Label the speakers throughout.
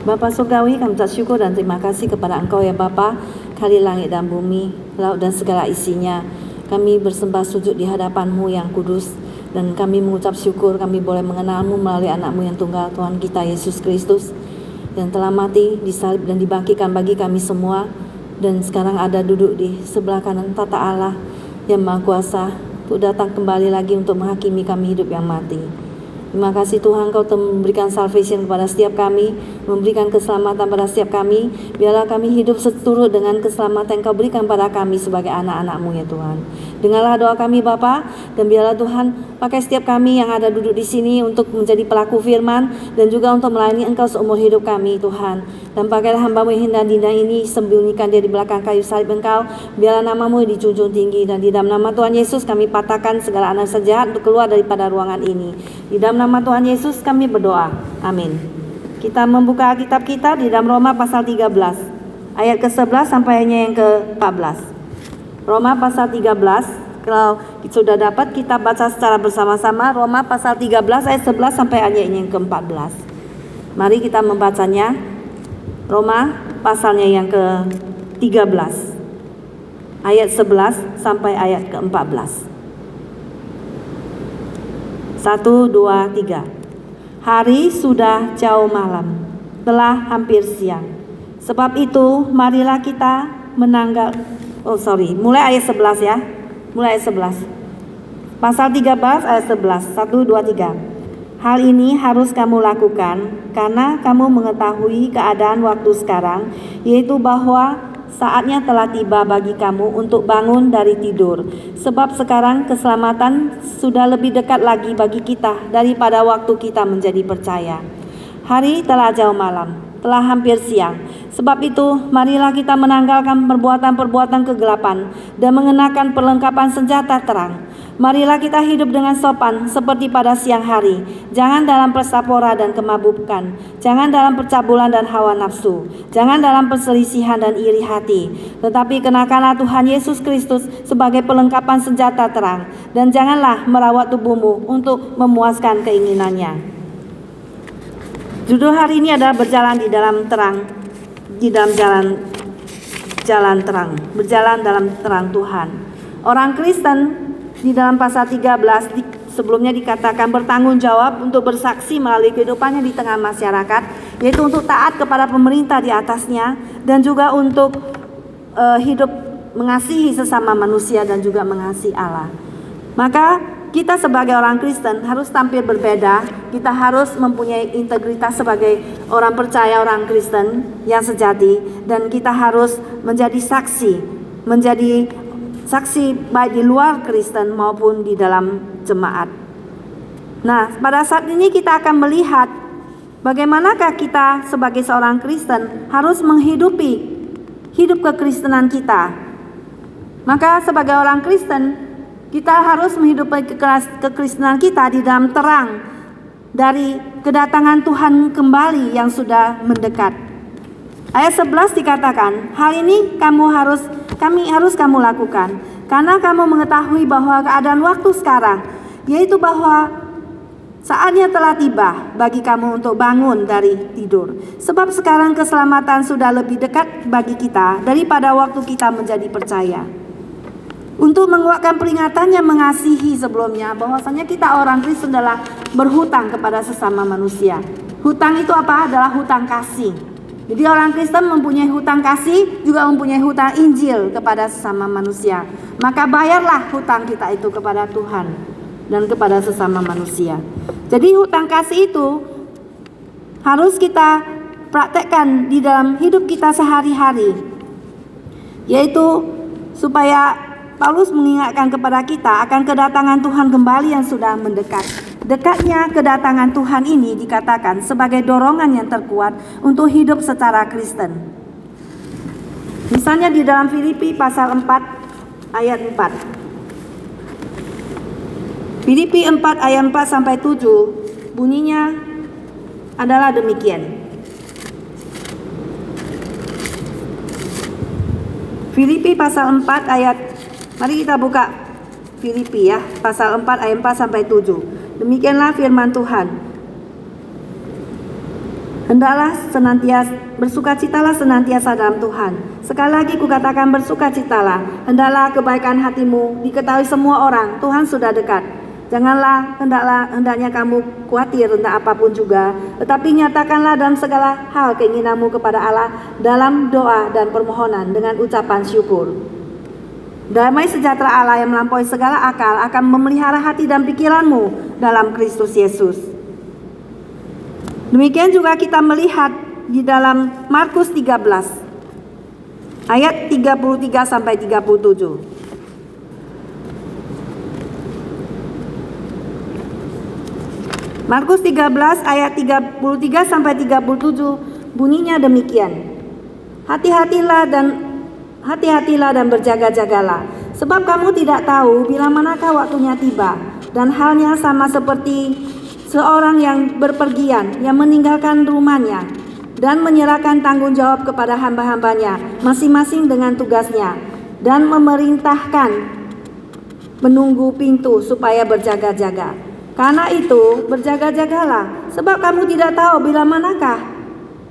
Speaker 1: Bapa surgawi, kami ucap syukur dan terima kasih kepada Engkau ya Bapa, Khalik langit dan bumi, laut dan segala isinya. Kami bersembah sujud di hadapan-Mu yang kudus, dan kami mengucap syukur kami boleh mengenal-Mu melalui anak-Mu yang tunggal, Tuhan kita Yesus Kristus, yang telah mati, disalib dan dibangkitkan bagi kami semua, dan sekarang ada duduk di sebelah kanan tata Allah yang Maha Kuasa, untuk datang kembali lagi untuk menghakimi kami hidup yang mati. Terima kasih Tuhan, Kau telah memberikan salvation kepada setiap kami, memberikan keselamatan pada setiap kami. Biarlah kami hidup seturut dengan keselamatan yang Kau berikan pada kami sebagai anak-anak-Mu ya Tuhan. Dengarlah doa kami Bapa, dan biarlah Tuhan pakai setiap kami yang ada duduk di sini untuk menjadi pelaku firman, dan juga untuk melayani Engkau seumur hidup kami Tuhan. Dan pakailah hamba-Mu yang hina dina ini, sembunyikan dia di belakang kayu salib Engkau. Biarlah nama-Mu dijunjung tinggi, dan di dalam nama Tuhan Yesus kami patahkan segala analisa jahat untuk keluar daripada ruangan ini. Di dalam nama Tuhan Yesus kami berdoa. Amin. Kita membuka Alkitab kita di dalam Roma pasal 13 ayat ke-11 sampai hanya yang ke-14. Roma pasal 13, kalau sudah dapat kita baca secara bersama-sama. Roma pasal 13 ayat 11 sampai ayat yang ke-14. Mari kita membacanya. Roma pasalnya yang ke-13 ayat 11 sampai ayat ke-14. 1, 2, 3. Hari sudah jauh malam, telah hampir siang. Sebab itu marilah kita mulai ayat 11 ya. Mulai ayat 11. Pasal 13 ayat 11. 1, 2, 3. Hal ini harus kamu lakukan karena kamu mengetahui keadaan waktu sekarang, yaitu bahwa saatnya telah tiba bagi kamu untuk bangun dari tidur. Sebab sekarang keselamatan sudah lebih dekat lagi bagi kita daripada waktu kita menjadi percaya. Hari telah jauh malam, telah hampir siang. Sebab itu marilah kita menanggalkan perbuatan-perbuatan kegelapan dan mengenakan perlengkapan senjata terang. Marilah kita hidup dengan sopan seperti pada siang hari. Jangan dalam persapora dan kemabukan. Jangan dalam percabulan dan hawa nafsu. Jangan dalam perselisihan dan iri hati. Tetapi kenakanlah Tuhan Yesus Kristus sebagai perlengkapan senjata terang. Dan janganlah merawat tubuhmu untuk memuaskan keinginannya. Judul hari ini adalah berjalan di dalam terang. Di dalam jalan terang. Berjalan dalam terang Tuhan. Orang Kristen di dalam pasal 13 sebelumnya dikatakan bertanggung jawab untuk bersaksi melalui kehidupannya di tengah masyarakat, yaitu untuk taat kepada pemerintah di atasnya, dan juga untuk hidup mengasihi sesama manusia dan juga mengasihi Allah. Maka kita sebagai orang Kristen harus tampil berbeda. Kita harus mempunyai integritas sebagai orang percaya, orang Kristen yang sejati, dan kita harus menjadi saksi baik di luar Kristen maupun di dalam jemaat. Nah, pada saat ini kita akan melihat bagaimanakah kita sebagai seorang Kristen harus menghidupi hidup kekristenan kita. Maka sebagai orang Kristen, kita harus menghidupi kekristenan kita di dalam terang dari kedatangan Tuhan kembali yang sudah mendekat. Ayat 11 dikatakan, hal ini harus kamu lakukan karena kamu mengetahui bahwa keadaan waktu sekarang, yaitu bahwa saatnya telah tiba bagi kamu untuk bangun dari tidur. Sebab sekarang keselamatan sudah lebih dekat bagi kita daripada waktu kita menjadi percaya. Untuk menguatkan peringatan yang mengasihi sebelumnya, bahwasanya kita orang Kristen adalah berhutang kepada sesama manusia. Hutang itu apa? Adalah hutang kasih. Jadi orang Kristen mempunyai hutang kasih, juga mempunyai hutang Injil kepada sesama manusia. Maka bayarlah hutang kita itu kepada Tuhan dan kepada sesama manusia. Jadi hutang kasih itu harus kita praktekkan di dalam hidup kita sehari-hari. Yaitu supaya Paulus mengingatkan kepada kita akan kedatangan Tuhan kembali yang sudah mendekat. Dekatnya kedatangan Tuhan ini dikatakan sebagai dorongan yang terkuat untuk hidup secara Kristen. Misalnya di dalam Filipi pasal 4 ayat 4. Filipi 4 ayat 4 sampai 7 bunyinya adalah demikian. Filipi pasal 4 ayat, mari kita buka Filipi ya, pasal 4 ayat 4 sampai 7. Demikianlah firman Tuhan. Bersukacitalah senantiasa dalam Tuhan. Sekali lagi kukatakan bersukacitalah. Hendaklah kebaikan hatimu diketahui semua orang. Tuhan sudah dekat. Hendaknya kamu khawatir tentang apapun juga, tetapi nyatakanlah dalam segala hal keinginanmu kepada Allah dalam doa dan permohonan dengan ucapan syukur. Damai sejahtera Allah yang melampaui segala akal akan memelihara hati dan pikiranmu dalam Kristus Yesus. Demikian juga kita melihat di dalam Markus 13 ayat 33 sampai 37. Markus 13 ayat 33 sampai 37 bunyinya demikian. Hati-hatilah dan berjaga-jagalah, sebab kamu tidak tahu bila manakah waktunya tiba. Dan halnya sama seperti seorang yang berpergian, yang meninggalkan rumahnya dan menyerahkan tanggung jawab kepada hamba-hambanya masing-masing dengan tugasnya, dan memerintahkan menunggu pintu supaya berjaga-jaga. Karena itu berjaga-jagalah, sebab kamu tidak tahu bila manakah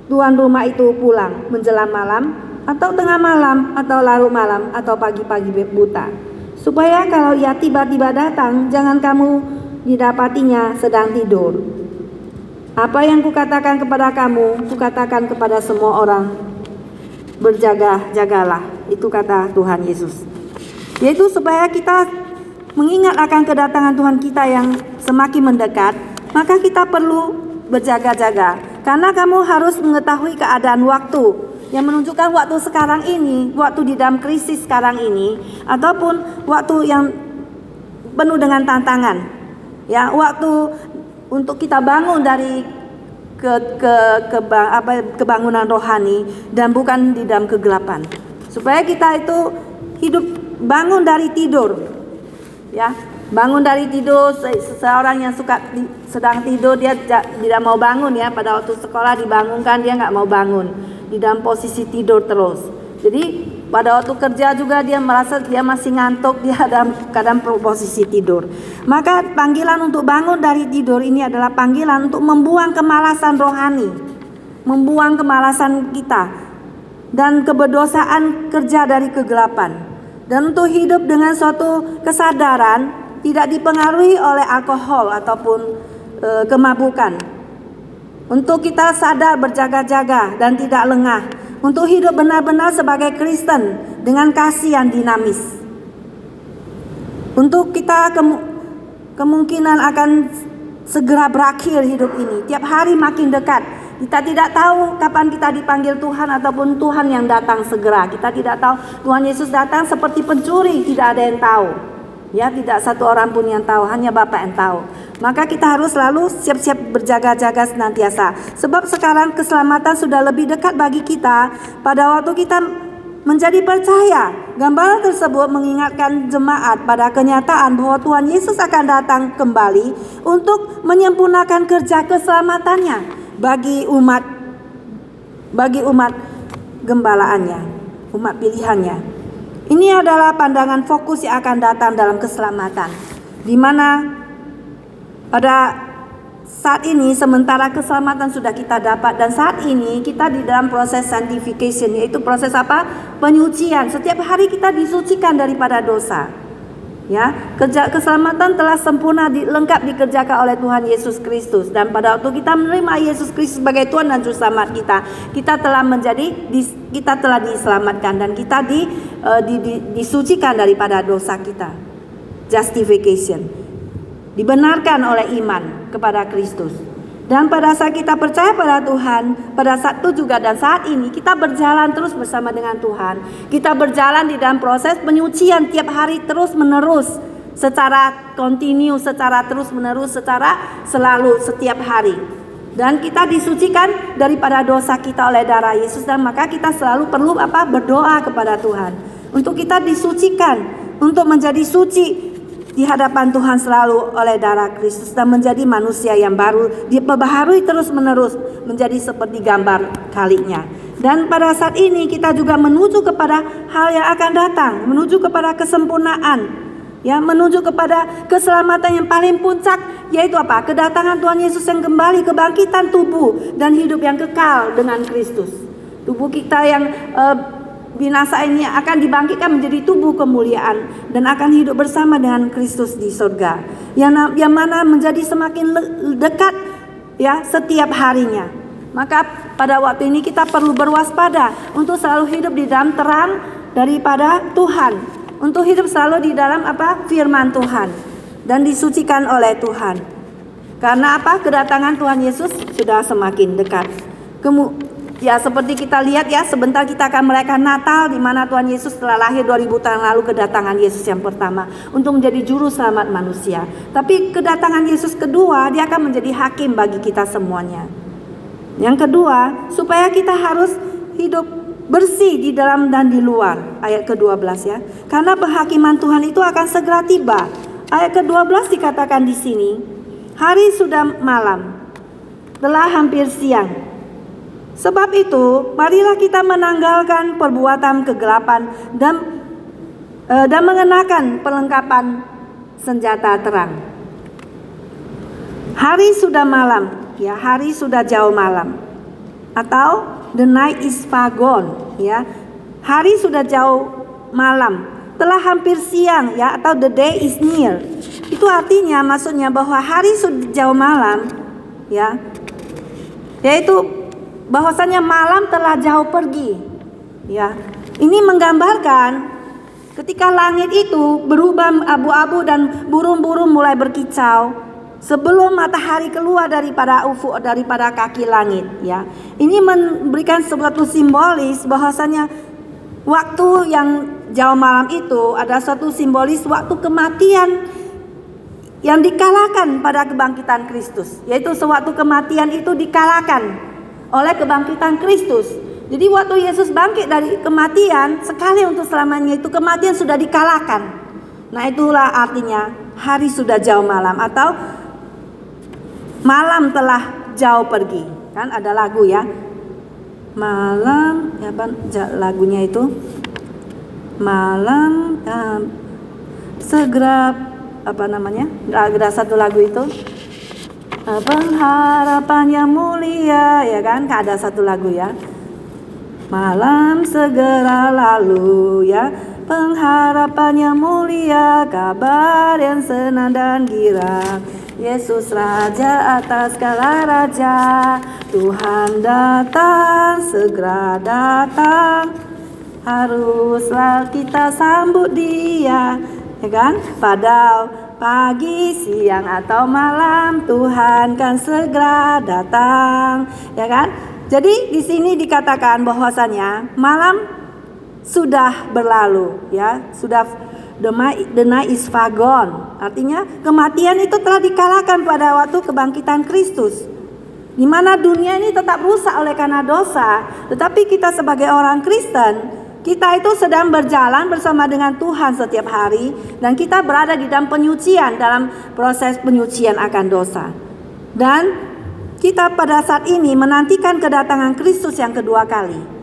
Speaker 1: tuan rumah itu pulang, menjelang malam atau tengah malam atau larut malam atau pagi-pagi buta, supaya kalau ia tiba-tiba datang, jangan kamu didapatinya sedang tidur. Apa yang kukatakan kepada kamu, kukatakan kepada semua orang, berjaga-jagalah. Itu kata Tuhan Yesus. Yaitu supaya kita mengingat akan kedatangan Tuhan kita yang semakin mendekat, maka kita perlu berjaga-jaga. Karena kamu harus mengetahui keadaan waktu yang menunjukkan waktu sekarang ini, waktu di dalam krisis sekarang ini, ataupun waktu yang penuh dengan tantangan. Ya, waktu untuk kita bangun dari kebangunan rohani dan bukan di dalam kegelapan. Supaya kita itu hidup bangun dari tidur. Ya, bangun dari tidur. Seseorang yang sedang tidur, dia tidak mau bangun ya. Pada waktu sekolah dibangunkan, dia nggak mau bangun, di dalam posisi tidur terus. Jadi pada waktu kerja juga dia merasa dia masih ngantuk, dia dalam keadaan posisi tidur. Maka panggilan untuk bangun dari tidur ini adalah panggilan untuk membuang kemalasan rohani, membuang kemalasan kita dan keberdosaan kerja dari kegelapan, dan untuk hidup dengan suatu kesadaran tidak dipengaruhi oleh alkohol ataupun kemabukan. Untuk kita sadar berjaga-jaga dan tidak lengah, untuk hidup benar-benar sebagai Kristen dengan kasih yang dinamis. Untuk kita kemungkinan akan segera berakhir hidup ini. Tiap hari makin dekat. Kita tidak tahu kapan kita dipanggil Tuhan ataupun Tuhan yang datang segera. Kita tidak tahu. Tuhan Yesus datang seperti pencuri, tidak ada yang tahu. Ya, tidak satu orang pun yang tahu, hanya Bapa yang tahu. Maka kita harus selalu siap-siap berjaga-jaga senantiasa. Sebab sekarang keselamatan sudah lebih dekat bagi kita. Pada waktu kita menjadi percaya, gambaran tersebut mengingatkan jemaat pada kenyataan bahwa Tuhan Yesus akan datang kembali untuk menyempurnakan kerja keselamatannya bagi umat gembalaannya, umat pilihannya. Ini adalah pandangan fokus yang akan datang dalam keselamatan, di mana pada saat ini sementara keselamatan sudah kita dapat, dan saat ini kita di dalam proses sanctification, yaitu proses apa? Penyucian. Setiap hari kita disucikan daripada dosa. Ya, kerja keselamatan telah sempurna lengkap dikerjakan oleh Tuhan Yesus Kristus, dan pada waktu kita menerima Yesus Kristus sebagai Tuhan dan Juru Selamat kita telah diselamatkan dan kita disucikan daripada dosa kita. Justification. Dibenarkan oleh iman kepada Kristus. Dan pada saat kita percaya pada Tuhan, pada saat itu juga dan saat ini kita berjalan terus bersama dengan Tuhan. Kita berjalan di dalam proses penyucian tiap hari terus menerus, secara kontinu, secara terus menerus, secara selalu setiap hari. Dan kita disucikan daripada dosa kita oleh darah Yesus, dan maka kita selalu perlu berdoa kepada Tuhan untuk kita disucikan, untuk menjadi suci di hadapan Tuhan selalu oleh darah Kristus, dan menjadi manusia yang baru, diperbaharui terus-menerus menjadi seperti gambar kalinya. Dan pada saat ini kita juga menuju kepada hal yang akan datang, menuju kepada kesempurnaan, Ya, menuju kepada keselamatan yang paling puncak, yaitu apa? Kedatangan Tuhan Yesus yang kembali, kebangkitan tubuh dan hidup yang kekal dengan Kristus. Tubuh kita yang binasa ini akan dibangkitkan menjadi tubuh kemuliaan dan akan hidup bersama dengan Kristus di surga. Yang mana menjadi semakin dekat ya setiap harinya. Maka pada waktu ini kita perlu berwaspada untuk selalu hidup di dalam terang daripada Tuhan. Untuk hidup selalu di dalam firman Tuhan dan disucikan oleh Tuhan. Karena kedatangan Tuhan Yesus sudah semakin dekat. Ya seperti kita lihat ya, sebentar kita akan merayakan Natal, di mana Tuhan Yesus telah lahir 2000 tahun lalu, kedatangan Yesus yang pertama untuk menjadi juru selamat manusia. Tapi kedatangan Yesus kedua, dia akan menjadi hakim bagi kita semuanya. Yang kedua, supaya kita harus hidup bersih di dalam dan di luar. Ayat ke-12 ya. Karena penghakiman Tuhan itu akan segera tiba. Ayat ke-12 dikatakan di sini, hari sudah malam, telah hampir siang. Sebab itu, marilah kita menanggalkan perbuatan kegelapan dan mengenakan perlengkapan senjata terang. Hari sudah malam, ya, hari sudah jauh malam. Atau the night is far gone, ya. Hari sudah jauh malam, telah hampir siang, ya, atau the day is near. Itu artinya, maksudnya bahwa hari sudah jauh malam, ya. Yaitu bahwasanya malam telah jauh pergi, ya. Ini menggambarkan ketika langit itu berubah abu-abu dan burung-burung mulai berkicau. Sebelum matahari keluar daripada ufuk, daripada kaki langit, ya. Ini memberikan suatu simbolis bahwasanya waktu yang jauh malam itu ada suatu simbolis waktu kematian yang dikalahkan pada kebangkitan Kristus. Yaitu sewaktu kematian itu dikalahkan oleh kebangkitan Kristus. Jadi waktu Yesus bangkit dari kematian, sekali untuk selamanya itu kematian sudah dikalahkan. Nah, itulah artinya hari sudah jauh malam atau malam telah jauh pergi. Kan ada lagu ya. Malam, ya lagunya itu. Malam segera ada satu lagu itu. Pengharapan yang mulia, ya kan? Ada satu lagu ya. Malam segera lalu, ya. Pengharapan yang mulia, kabar yang senang dan girang. Yesus Raja atas segala raja, Tuhan datang, segera datang. Haruslah kita sambut dia, ya kan? Pada pagi, siang atau malam, Tuhan kan segera datang, ya kan? Jadi di sini dikatakan bahwasanya malam sudah berlalu, ya, sudah the night is far gone. Artinya kematian itu telah dikalahkan pada waktu kebangkitan Kristus. Di mana dunia ini tetap rusak oleh karena dosa, tetapi kita sebagai orang Kristen, kita itu sedang berjalan bersama dengan Tuhan setiap hari dan kita berada di dalam penyucian, dalam proses penyucian akan dosa. Dan kita pada saat ini menantikan kedatangan Kristus yang kedua kali.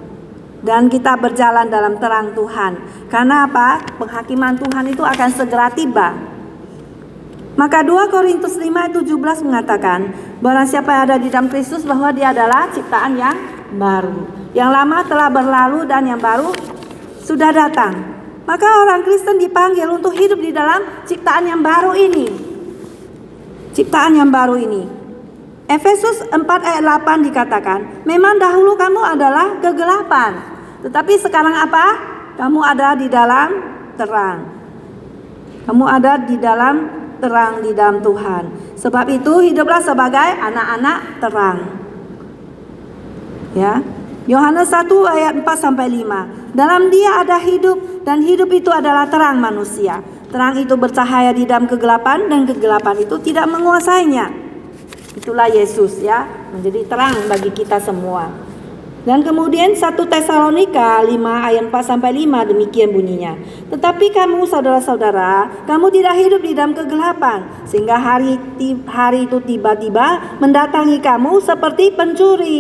Speaker 1: Dan kita berjalan dalam terang Tuhan. Karena apa? Penghakiman Tuhan itu akan segera tiba. Maka 2 Korintus 5:17 mengatakan, barang siapa yang ada di dalam Kristus bahwa dia adalah ciptaan yang baru. Yang lama telah berlalu dan yang baru sudah datang. Maka orang Kristen dipanggil untuk hidup di dalam ciptaan yang baru ini. Ciptaan yang baru ini. Efesus 4 ayat 8 dikatakan, memang dahulu kamu adalah kegelapan, tetapi sekarang apa? Kamu ada di dalam terang. Kamu ada di dalam terang, di dalam Tuhan. Sebab itu hiduplah sebagai anak-anak terang. Ya. Yohanes 1 ayat 4 sampai 5. Dalam dia ada hidup dan hidup itu adalah terang manusia. Terang itu bercahaya di dalam kegelapan dan kegelapan itu tidak menguasainya. Itulah Yesus, ya, menjadi terang bagi kita semua. Dan kemudian 1 Tesalonika 5 ayat 4 sampai 5 demikian bunyinya. Tetapi kamu saudara-saudara, kamu tidak hidup di dalam kegelapan, sehingga hari itu tiba-tiba mendatangi kamu seperti pencuri.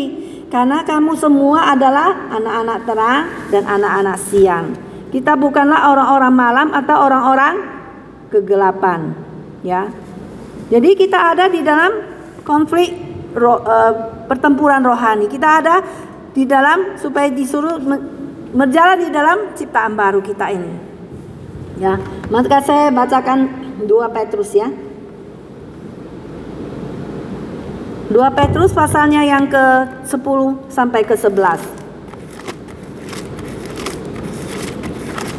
Speaker 1: Karena kamu semua adalah anak-anak terang dan anak-anak siang. Kita bukanlah orang-orang malam atau orang-orang kegelapan, ya. Jadi kita ada di dalam konflik pertempuran rohani. Kita ada di dalam supaya disuruh berjalan di dalam ciptaan baru kita ini. Ya, maka saya bacakan 2 Petrus ya. 2 Petrus pasalnya yang ke-10 sampai ke-11.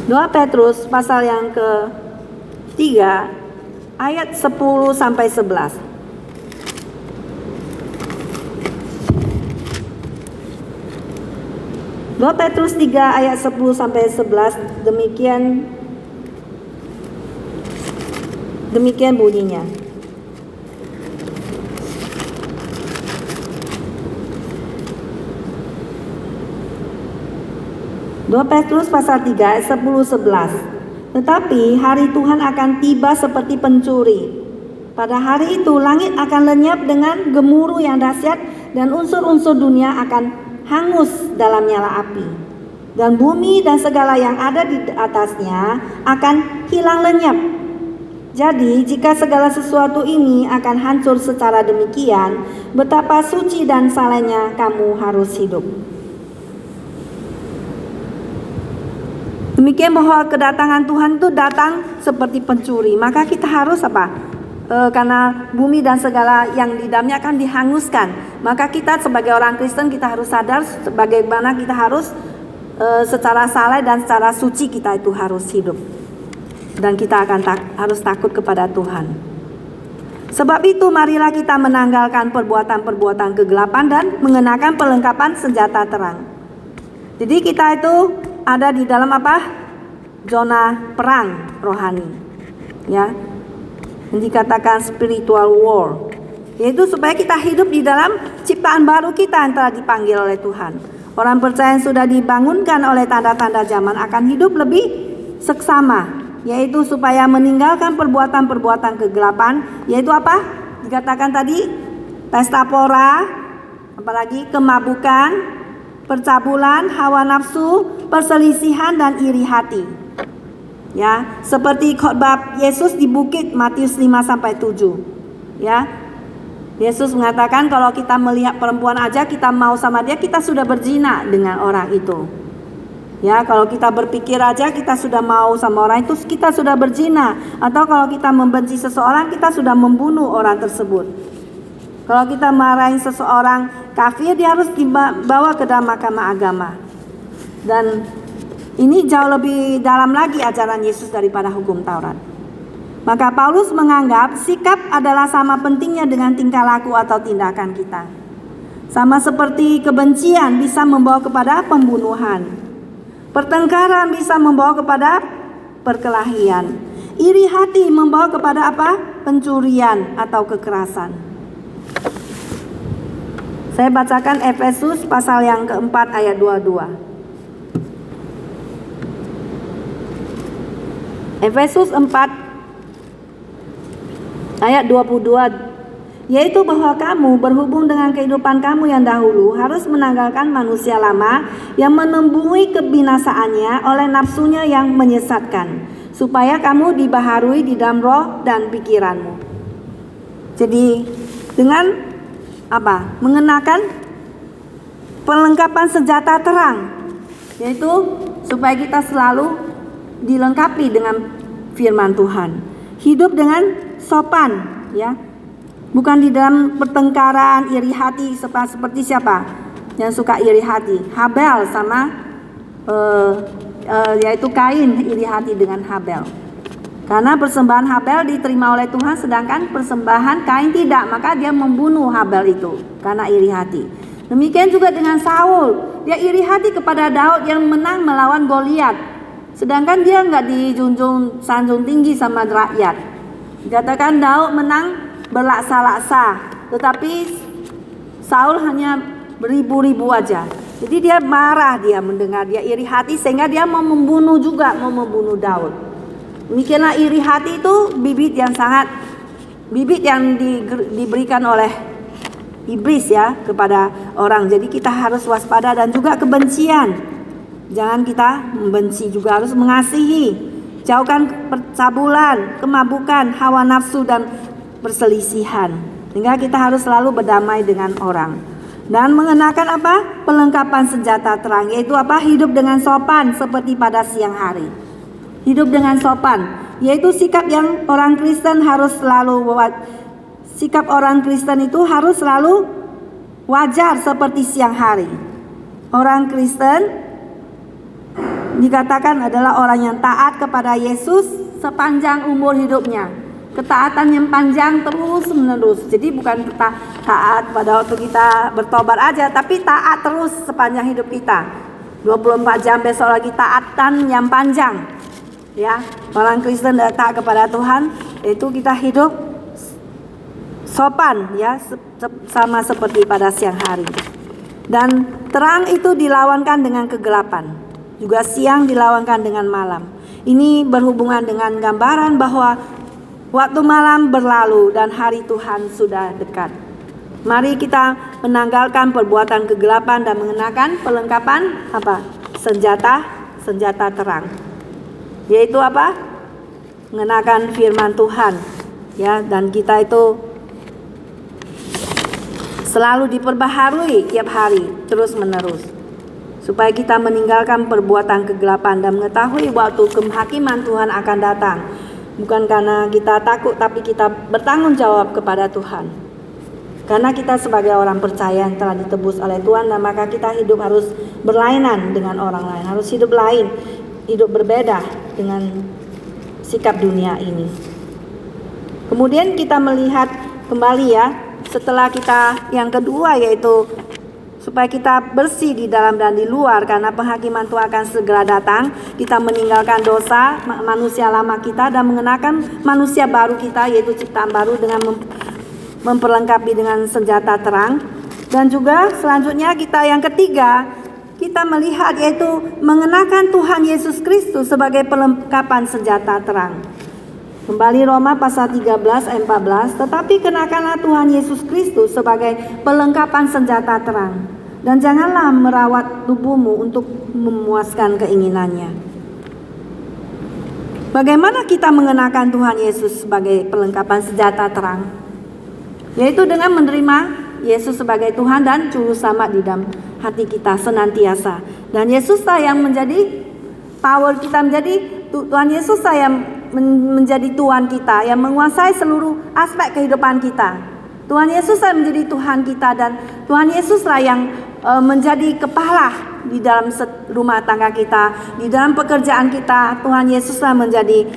Speaker 1: 2 Petrus pasal yang ke-3 ayat 10 sampai 11. 2 Petrus 3 ayat 10 sampai 11 demikian bunyinya. Petrus pasal 3 ayat 10-11. Tetapi hari Tuhan akan tiba seperti pencuri. Pada hari itu langit akan lenyap dengan gemuruh yang dahsyat dan unsur-unsur dunia akan hangus dalam nyala api. Dan bumi dan segala yang ada di atasnya akan hilang lenyap. Jadi jika segala sesuatu ini akan hancur secara demikian, betapa suci dan salehnya kamu harus hidup. Demikian bahwa kedatangan Tuhan itu datang seperti pencuri. Maka kita harus apa? Karena bumi dan segala yang di dalamnya akan dihanguskan. Maka kita sebagai orang Kristen kita harus sadar bagaimana kita harus secara saleh dan secara suci kita itu harus hidup. Dan kita akan harus takut kepada Tuhan. Sebab itu marilah kita menanggalkan perbuatan-perbuatan kegelapan dan mengenakan perlengkapan senjata terang. Jadi kita itu ada di dalam apa? Zona perang rohani. Ya. Yang dikatakan spiritual war. Yaitu supaya kita hidup di dalam ciptaan baru kita yang telah dipanggil oleh Tuhan. Orang percaya yang sudah dibangunkan oleh tanda-tanda zaman akan hidup lebih seksama. Yaitu supaya meninggalkan perbuatan-perbuatan kegelapan. Yaitu apa? Dikatakan tadi pesta pora, apalagi kemabukan, percabulan, hawa nafsu, perselisihan dan iri hati. Ya, seperti khotbah Yesus di bukit Matius 5 sampai 7. Ya. Yesus mengatakan kalau kita melihat perempuan aja kita mau sama dia, kita sudah berzina dengan orang itu. Ya, kalau kita berpikir aja kita sudah mau sama orang itu, kita sudah berzina. Atau kalau kita membenci seseorang, kita sudah membunuh orang tersebut. Kalau kita marahin seseorang kafir, dia harus dibawa ke dalam mahkamah agama. Dan ini jauh lebih dalam lagi ajaran Yesus daripada hukum Taurat. Maka Paulus menganggap sikap adalah sama pentingnya dengan tingkah laku atau tindakan kita. Sama seperti kebencian bisa membawa kepada pembunuhan. Pertengkaran bisa membawa kepada perkelahian. Iri hati membawa kepada apa? Pencurian atau kekerasan. Saya bacakan Efesus pasal yang keempat ayat 22. Efesus 4 ayat 22, yaitu bahwa kamu berhubung dengan kehidupan kamu yang dahulu harus menanggalkan manusia lama yang menemui kebinasaannya oleh nafsunya yang menyesatkan, supaya kamu dibaharui di dalam roh dan pikiranmu. Jadi dengan apa? Mengenakan perlengkapan senjata terang, yaitu supaya kita selalu dilengkapi dengan firman Tuhan. Hidup dengan sopan, ya. Bukan di dalam pertengkaran, iri hati seperti siapa yang suka iri hati? Habel sama yaitu Kain iri hati dengan Habel. Karena persembahan Habel diterima oleh Tuhan sedangkan persembahan Kain tidak, maka dia membunuh Habel itu karena iri hati. Demikian juga dengan Saul, dia iri hati kepada Daud yang menang melawan Goliat. Sedangkan dia nggak dijunjung sanjung tinggi sama rakyat. Dikatakan Daud menang berlaksa-laksa, tetapi Saul hanya beribu-ribu aja. Jadi dia marah, dia mendengar, dia iri hati sehingga dia mau membunuh juga, mau membunuh Daud. Demikianlah iri hati itu bibit yang diberikan oleh iblis ya kepada orang. Jadi kita harus waspada, dan juga kebencian. Jangan kita membenci, juga harus mengasihi. Jauhkan percabulan, kemabukan, hawa nafsu dan perselisihan. Sehingga kita harus selalu berdamai dengan orang. Dan mengenakan apa? Perlengkapan senjata terang, yaitu apa? Hidup dengan sopan seperti pada siang hari. Hidup dengan sopan, yaitu sikap yang orang Kristen harus selalu sikap orang Kristen itu harus selalu wajar seperti siang hari. Orang Kristen dikatakan adalah orang yang taat kepada Yesus sepanjang umur hidupnya. Ketaatan yang panjang terus menerus. Jadi bukan kita taat pada waktu kita bertobat aja, tapi taat terus sepanjang hidup kita. 24 jam besok lagi taatan yang panjang. Ya, orang Kristen taat kepada Tuhan, itu kita hidup sopan ya, sama seperti pada siang hari. Dan terang itu dilawankan dengan kegelapan. Juga siang dilawankan dengan malam. Ini berhubungan dengan gambaran bahwa waktu malam berlalu dan hari Tuhan sudah dekat. Mari kita menanggalkan perbuatan kegelapan dan mengenakan perlengkapan apa? Senjata terang. Yaitu apa? Mengenakan firman Tuhan. Ya, dan kita itu selalu diperbaharui tiap hari, terus menerus. Supaya kita meninggalkan perbuatan kegelapan dan mengetahui waktu kehakiman Tuhan akan datang. Bukan karena kita takut, tapi kita bertanggung jawab kepada Tuhan. Karena kita sebagai orang percaya yang telah ditebus oleh Tuhan, dan maka kita hidup harus berlainan dengan orang lain. Harus hidup lain, hidup berbeda dengan sikap dunia ini. Kemudian kita melihat kembali ya, setelah kita yang kedua, yaitu supaya kita bersih di dalam dan di luar, karena penghakiman Tuhan akan segera datang. Kita meninggalkan dosa manusia lama kita dan mengenakan manusia baru kita, yaitu ciptaan baru, dengan memperlengkapi dengan senjata terang. Dan juga selanjutnya kita yang ketiga, kita melihat yaitu mengenakan Tuhan Yesus Kristus sebagai perlengkapan senjata terang. Kembali Roma pasal 13 ayat 14, tetapi kenakanlah Tuhan Yesus Kristus sebagai perlengkapan senjata terang, dan janganlah merawat tubuhmu untuk memuaskan keinginannya. Bagaimana kita mengenakan Tuhan Yesus sebagai perlengkapan senjata terang? Yaitu dengan menerima Yesus sebagai Tuhan dan Juru Selamat di dalam hati kita senantiasa. Dan Yesuslah yang menjadi power kita, menjadi Tuhan Yesuslah yang menjadi Tuhan kita, yang menguasai seluruh aspek kehidupan kita. Tuhan Yesuslah menjadi Tuhan kita, dan Tuhan Yesuslah yang menjadi kepala di dalam rumah tangga kita, di dalam pekerjaan kita. Tuhan Yesuslah menjadi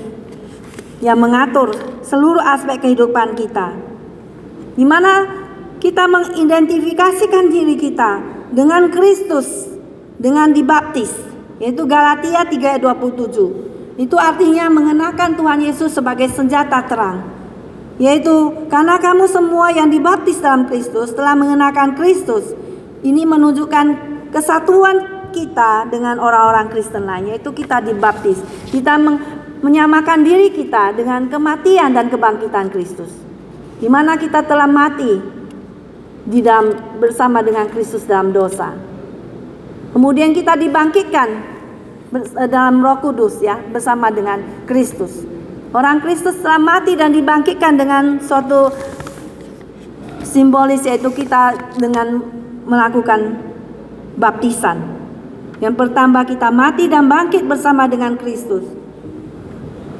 Speaker 1: yang mengatur seluruh aspek kehidupan kita, di mana kita mengidentifikasikan diri kita dengan Kristus dengan dibaptis, yaitu Galatia 3 ayat 27. Itu artinya mengenakan Tuhan Yesus sebagai senjata terang, yaitu karena kamu semua yang dibaptis dalam Kristus telah mengenakan Kristus. Ini menunjukkan kesatuan kita dengan orang-orang Kristen lain, yaitu kita dibaptis. Kita menyamakan diri kita dengan kematian dan kebangkitan Kristus, di mana kita telah mati di dalam bersama dengan Kristus dalam dosa. Kemudian kita dibangkitkan dalam Roh Kudus ya, bersama dengan Kristus. Orang Kristus telah mati dan dibangkitkan dengan suatu simbolis, yaitu kita dengan melakukan baptisan. Yang pertama, kita mati dan bangkit bersama dengan Kristus.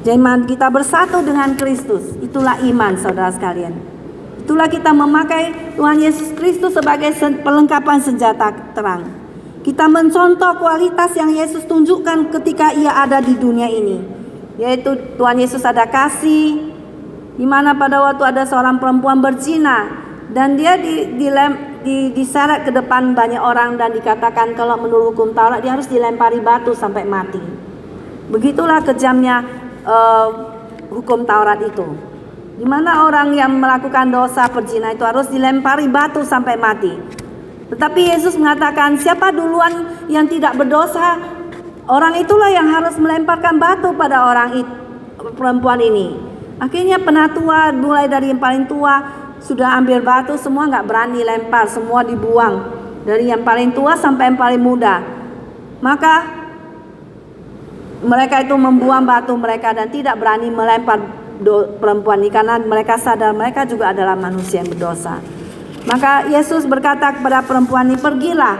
Speaker 1: Jadi kita bersatu dengan Kristus. Itulah iman, saudara sekalian. Itulah kita memakai Tuhan Yesus Kristus sebagai perlengkapan senjata terang. Kita mencontoh kualitas yang Yesus tunjukkan ketika ia ada di dunia ini, yaitu Tuhan Yesus ada kasih, di mana pada waktu ada seorang perempuan berzina dan dia diseret ke depan banyak orang dan dikatakan kalau menurut hukum Taurat dia harus dilempari batu sampai mati. Begitulah kejamnya hukum Taurat itu, di mana orang yang melakukan dosa berzina itu harus dilempari batu sampai mati. Tetapi Yesus mengatakan, siapa duluan yang tidak berdosa, orang itulah yang harus melemparkan batu pada perempuan ini. Akhirnya penatua, mulai dari yang paling tua sudah ambil batu, semua nggak berani lempar, semua dibuang, dari yang paling tua sampai yang paling muda. Maka mereka itu membuang batu mereka dan tidak berani melempar perempuan ini karena mereka sadar mereka juga adalah manusia yang berdosa. Maka Yesus berkata kepada perempuan ini, pergilah,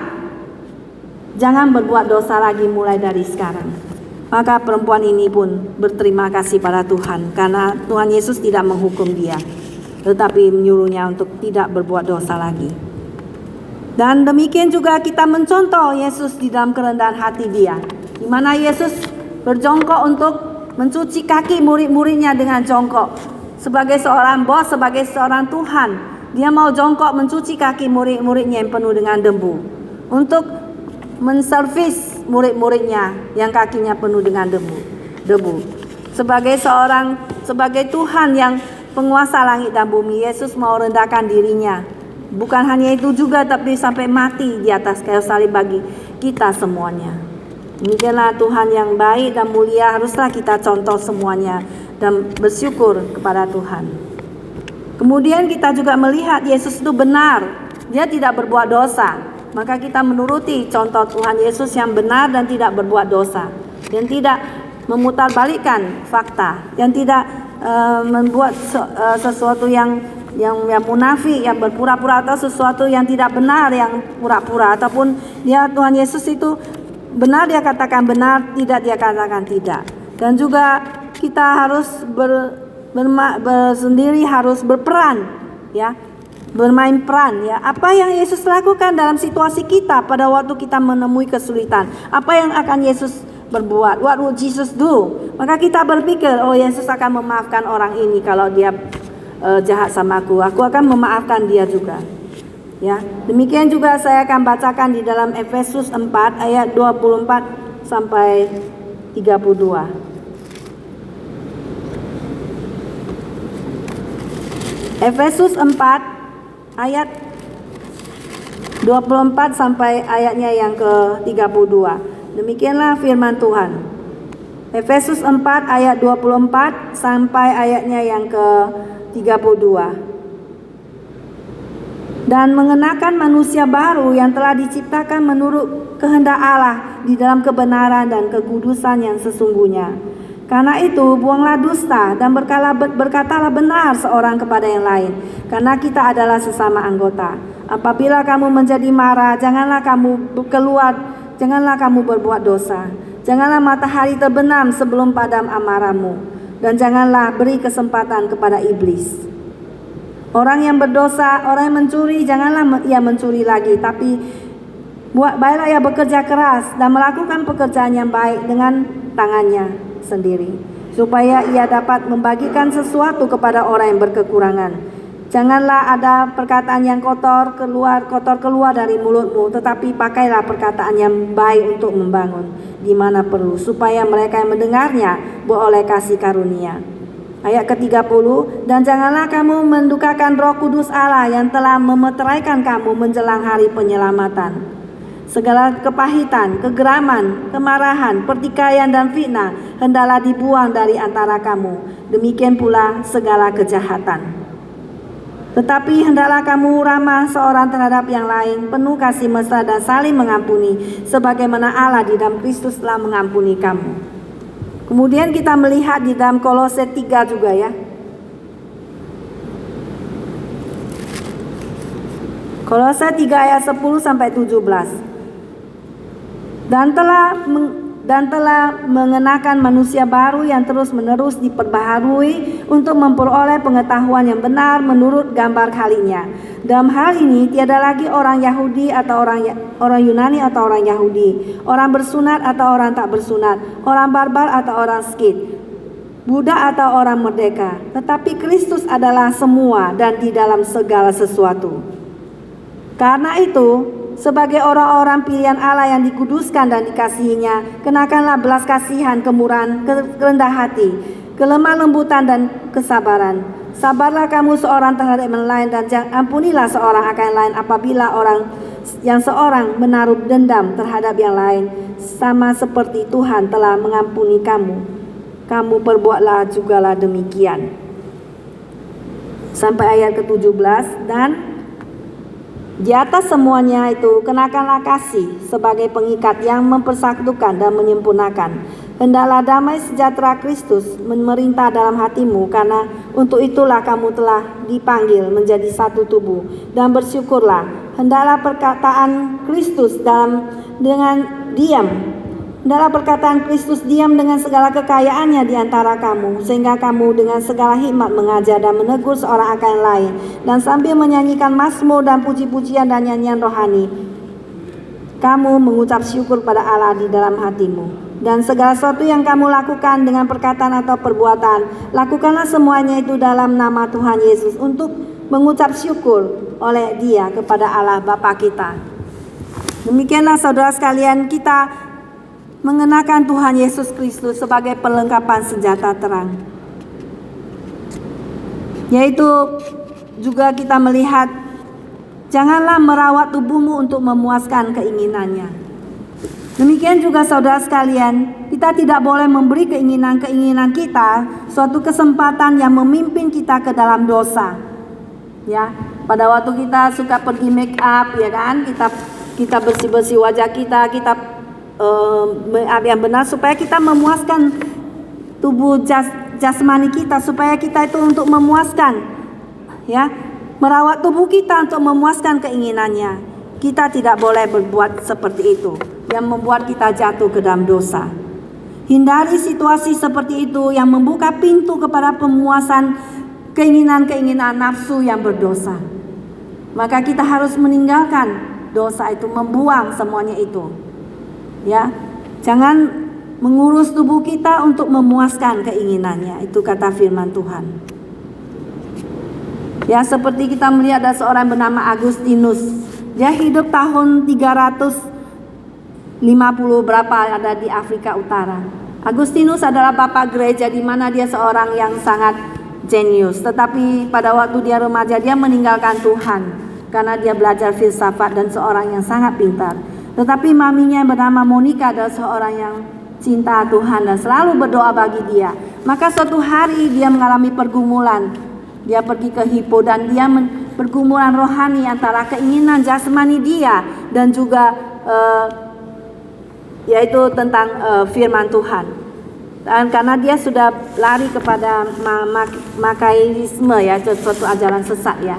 Speaker 1: jangan berbuat dosa lagi mulai dari sekarang. Maka perempuan ini pun berterima kasih pada Tuhan karena Tuhan Yesus tidak menghukum dia, tetapi menyuruhnya untuk tidak berbuat dosa lagi. Dan demikian juga kita mencontoh Yesus di dalam kerendahan hati dia, di mana Yesus berjongkok untuk mencuci kaki murid-muridnya dengan jongkok. Sebagai seorang bos, sebagai seorang Tuhan, dia mau jongkok mencuci kaki murid-muridnya yang penuh dengan debu, untuk menservis murid-muridnya yang kakinya penuh dengan debu. Sebagai Tuhan yang penguasa langit dan bumi, Yesus mau rendahkan dirinya. Bukan hanya itu juga, tapi sampai mati di atas kayu salib bagi kita semuanya. Demikianlah Tuhan yang baik dan mulia, haruslah kita contoh semuanya dan bersyukur kepada Tuhan. Kemudian kita juga melihat Yesus itu benar, dia tidak berbuat dosa. Maka kita menuruti contoh Tuhan Yesus yang benar dan tidak berbuat dosa, dan tidak memutarbalikkan fakta, yang tidak membuat sesuatu yang munafik, yang berpura-pura, atau sesuatu yang tidak benar yang pura-pura, ataupun dia Tuhan Yesus itu benar dia katakan benar, tidak dia katakan tidak. Dan juga kita harus bersendiri harus berperan, ya, bermain peran, ya. Apa yang Yesus lakukan dalam situasi kita pada waktu kita menemui kesulitan, apa yang akan Yesus berbuat, what would Jesus do? Maka kita berpikir, oh, Yesus akan memaafkan orang ini kalau dia jahat sama aku akan memaafkan dia juga, ya. Demikian juga saya akan bacakan di dalam Efesus 4 ayat 24 sampai 32. Efesus 4 ayat 24 sampai ayatnya yang ke-32. Demikianlah firman Tuhan. Efesus 4 ayat 24 sampai ayatnya yang ke-32. Dan mengenakan manusia baru yang telah diciptakan menurut kehendak Allah di dalam kebenaran dan kekudusan yang sesungguhnya. Karena itu buanglah dusta dan berkatalah benar seorang kepada yang lain, karena kita adalah sesama anggota. Apabila kamu menjadi marah, janganlah kamu berbuat dosa. Janganlah matahari terbenam sebelum padam amarahmu, dan janganlah beri kesempatan kepada iblis. Orang yang berdosa, orang yang mencuri, janganlah ia mencuri lagi, tapi baiklah ia bekerja keras dan melakukan pekerjaan yang baik dengan tangannya sendiri, supaya ia dapat membagikan sesuatu kepada orang yang berkekurangan. Janganlah ada perkataan yang kotor keluar dari mulutmu, tetapi pakailah perkataan yang baik untuk membangun di mana perlu, supaya mereka yang mendengarnya beroleh kasih karunia. Ayat ke-30, dan janganlah kamu mendukakan Roh Kudus Allah yang telah memeteraikan kamu menjelang hari penyelamatan. Segala kepahitan, kegeraman, kemarahan, pertikaian dan fitnah hendaklah dibuang dari antara kamu. Demikian pula segala kejahatan. Tetapi hendaklah kamu ramah seorang terhadap yang lain, penuh kasih mesra dan saling mengampuni, sebagaimana Allah di dalam Kristus telah mengampuni kamu. Kemudian kita melihat di dalam Kolose 3 juga, ya. Kolose 3 ayat 10 sampai 17. Dan telah mengenakan manusia baru yang terus-menerus diperbaharui untuk memperoleh pengetahuan yang benar menurut gambar khaliqnya. Dalam hal ini tiada lagi orang Yahudi atau orang Yunani atau orang Yahudi, orang bersunat atau orang tak bersunat, orang barbar atau orang Skit, budak atau orang merdeka, tetapi Kristus adalah semua dan di dalam segala sesuatu. Karena itu, sebagai orang-orang pilihan Allah yang dikuduskan dan dikasihinya, kenakanlah belas kasihan, kemurahan, kerendah hati, kelemah lembutan dan kesabaran. Sabarlah kamu seorang terhadap yang lain, dan ampunilah seorang akan yang lain apabila seorang menaruh dendam terhadap yang lain, sama seperti Tuhan telah mengampuni kamu. Kamu perbuatlah jugalah demikian. Sampai ayat ke-17, dan di atas semuanya itu kenakanlah kasih sebagai pengikat yang mempersatukan dan menyempurnakan. Hendaklah damai sejahtera Kristus memerintah dalam hatimu, karena untuk itulah kamu telah dipanggil menjadi satu tubuh. Dan bersyukurlah. Hendaklah perkataan Kristus Hendaklah perkataan Kristus diam dengan segala kekayaannya di antara kamu, sehingga kamu dengan segala hikmat mengajar dan menegur seorang akan yang lain, dan sambil menyanyikan mazmur dan puji-pujian dan nyanyian rohani, kamu mengucap syukur pada Allah di dalam hatimu. Dan segala sesuatu yang kamu lakukan dengan perkataan atau perbuatan, lakukanlah semuanya itu dalam nama Tuhan Yesus, untuk mengucap syukur oleh Dia kepada Allah Bapa kita. Demikianlah saudara sekalian, kita mengenakan Tuhan Yesus Kristus sebagai perlengkapan senjata terang. Yaitu juga kita melihat, janganlah merawat tubuhmu untuk memuaskan keinginannya. Demikian juga saudara sekalian, kita tidak boleh memberi keinginan-keinginan kita suatu kesempatan yang memimpin kita ke dalam dosa. Ya, pada waktu kita suka pergi make up, ya kan, kita bersih-bersih wajah kita yang benar supaya kita memuaskan tubuh jasmani kita, supaya kita itu untuk memuaskan, ya, merawat tubuh kita untuk memuaskan keinginannya. Kita tidak boleh berbuat seperti itu yang membuat kita jatuh ke dalam dosa. Hindari situasi seperti itu yang membuka pintu kepada pemuasan keinginan-keinginan nafsu yang berdosa. Maka kita harus meninggalkan dosa itu, membuang semuanya itu. Ya, jangan mengurus tubuh kita untuk memuaskan keinginannya. Itu kata firman Tuhan. Ya, seperti kita melihat ada seorang bernama Agustinus. Dia hidup tahun 350 berapa, ada di Afrika Utara. Agustinus adalah bapak gereja, di mana dia seorang yang sangat jenius. Tetapi pada waktu dia remaja, dia meninggalkan Tuhan karena dia belajar filsafat dan seorang yang sangat pintar. Tetapi maminya yang bernama Monica adalah seorang yang cinta Tuhan dan selalu berdoa bagi dia. Maka suatu hari dia mengalami pergumulan. Dia pergi ke Hippo dan dia pergumulan rohani antara keinginan jasmani dia dan juga yaitu tentang firman Tuhan. Dan karena dia sudah lari kepada makaisme, ya, suatu ajaran sesat, ya.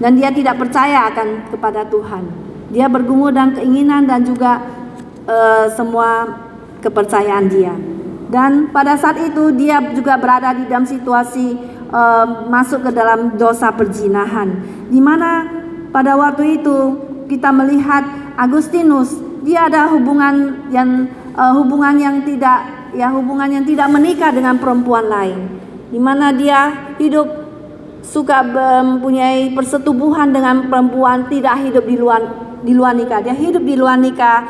Speaker 1: Dan dia tidak percaya akan kepada Tuhan. Dia bergumul dengan keinginan dan juga semua kepercayaan dia. Dan pada saat itu dia juga berada di dalam situasi masuk ke dalam dosa perzinahan, di mana pada waktu itu kita melihat Agustinus, dia ada hubungan yang tidak menikah dengan perempuan lain, di mana dia hidup suka mempunyai persetubuhan dengan perempuan, tidak hidup di luar nikah. Dia hidup di luar nikah,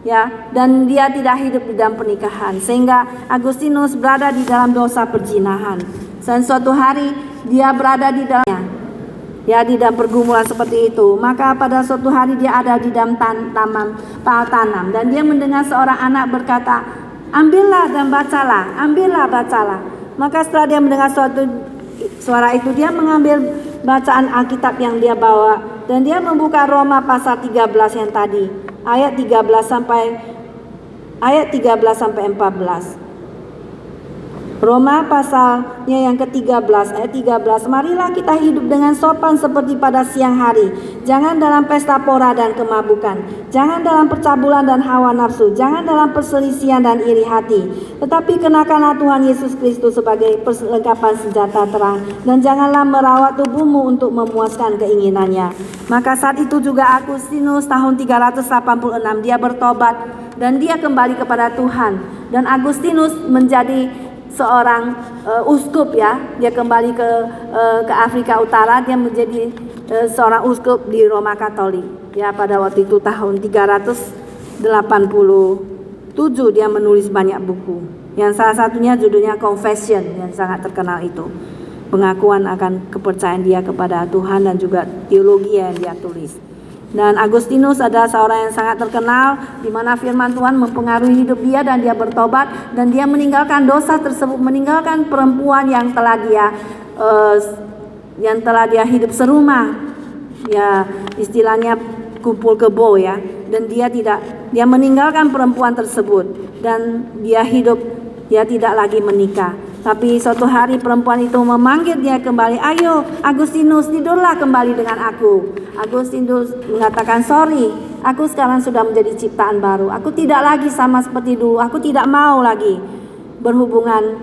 Speaker 1: ya, dan dia tidak hidup di dalam pernikahan, sehingga Agustinus berada di dalam dosa perzinahan. Dan suatu hari dia berada di dalamnya, ya, di dalam pergumulan seperti itu. Maka pada suatu hari dia ada di dalam tanam, dan dia mendengar seorang anak berkata, ambillah dan bacalah, ambillah bacalah. Maka setelah dia mendengar suara itu, dia mengambil bacaan Alkitab yang dia bawa dan dia membuka Roma pasal 13 yang tadi, ayat 13 sampai 14. Roma pasalnya yang ke-13 ayat 13. Marilah kita hidup dengan sopan seperti pada siang hari. Jangan dalam pesta pora dan kemabukan. Jangan dalam percabulan dan hawa nafsu. Jangan dalam perselisihan dan iri hati. Tetapi kenakanlah Tuhan Yesus Kristus sebagai perlengkapan senjata terang. Dan janganlah merawat tubuhmu untuk memuaskan keinginannya. Maka saat itu juga Agustinus tahun 386 dia bertobat dan dia kembali kepada Tuhan. Dan Agustinus menjadi seorang uskup, ya. Dia kembali ke Afrika Utara, dia menjadi seorang uskup di Roma Katolik, ya. Pada waktu itu tahun 387 dia menulis banyak buku, yang salah satunya judulnya Confession, yang sangat terkenal itu, pengakuan akan kepercayaan dia kepada Tuhan dan juga teologi yang dia tulis. Dan Agustinus adalah seorang yang sangat terkenal, di mana firman Tuhan mempengaruhi hidup dia dan dia bertobat dan dia meninggalkan dosa tersebut, meninggalkan perempuan yang telah dia hidup serumah, ya, istilahnya kumpul kebo, ya. dan dia meninggalkan perempuan tersebut dan dia tidak lagi menikah. Tapi suatu hari perempuan itu memanggil dia kembali, "Ayo Agustinus, tidurlah kembali dengan aku." Agustinus mengatakan, "Sorry, aku sekarang sudah menjadi ciptaan baru. Aku tidak lagi sama seperti dulu. Aku tidak mau lagi berhubungan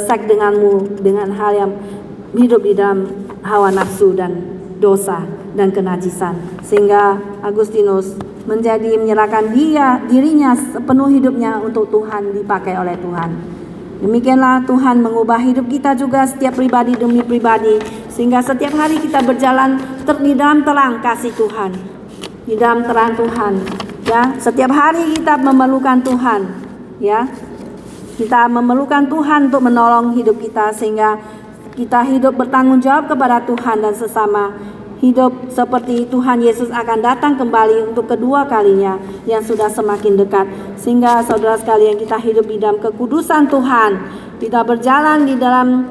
Speaker 1: seks denganmu dengan hal yang hidup di dalam hawa nafsu dan dosa dan kenajisan." Sehingga Agustinus menyerahkan dirinya sepenuh hidupnya untuk Tuhan, dipakai oleh Tuhan. Demikianlah Tuhan mengubah hidup kita juga, setiap pribadi demi pribadi, sehingga setiap hari kita berjalan di dalam terang kasih Tuhan, di dalam terang Tuhan. Ya, setiap hari kita memerlukan Tuhan. Ya, kita memerlukan Tuhan untuk menolong hidup kita, sehingga kita hidup bertanggung jawab kepada Tuhan dan sesama. Hidup seperti Tuhan Yesus akan datang kembali untuk kedua kalinya yang sudah semakin dekat. Sehingga saudara sekalian, kita hidup di dalam kekudusan Tuhan. Kita berjalan di dalam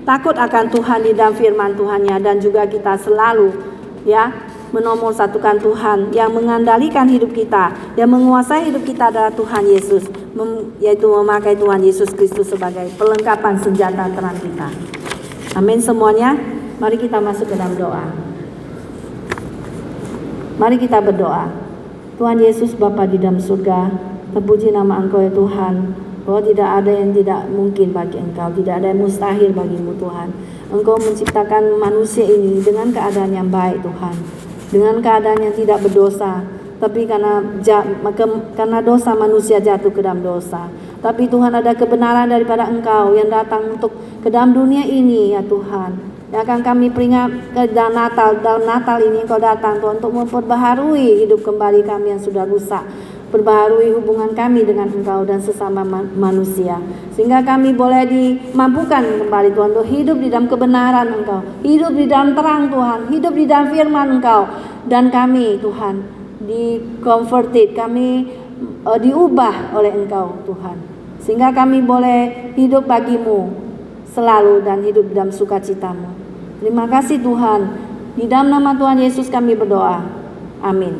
Speaker 1: takut akan Tuhan, di dalam firman Tuhannya, dan juga kita selalu menomorsatukan Tuhan yang mengandalkan hidup kita, yang menguasai hidup kita adalah Tuhan Yesus, yaitu memakai Tuhan Yesus Kristus sebagai perlengkapan senjata terang kita. Amin semuanya. Mari kita masuk ke dalam doa. Mari kita berdoa. Tuhan Yesus, Bapa di dalam surga, terpuji nama Engkau ya Tuhan, bahwa tidak ada yang tidak mungkin bagi Engkau, tidak ada yang mustahil bagimu Tuhan. Engkau menciptakan manusia ini dengan keadaan yang baik Tuhan, dengan keadaan yang tidak berdosa. Tapi karena dosa manusia jatuh ke dalam dosa. Tapi Tuhan, ada kebenaran daripada Engkau yang datang untuk ke dalam dunia ini ya Tuhan. Yang akan kami peringat ke dalam Natal ini Engkau datang Tuhan, untuk memperbaharui hidup kembali kami yang sudah rusak, perbaharui hubungan kami dengan Engkau dan sesama manusia, sehingga kami boleh dimampukan kembali Tuhan untuk hidup di dalam kebenaran Engkau, hidup di dalam terang Tuhan, hidup di dalam firman Engkau, dan kami Tuhan di-converted, kami diubah oleh Engkau Tuhan, sehingga kami boleh hidup bagimu selalu dan hidup dalam sukacitamu. Terima kasih Tuhan. Di dalam nama Tuhan Yesus kami berdoa. Amin.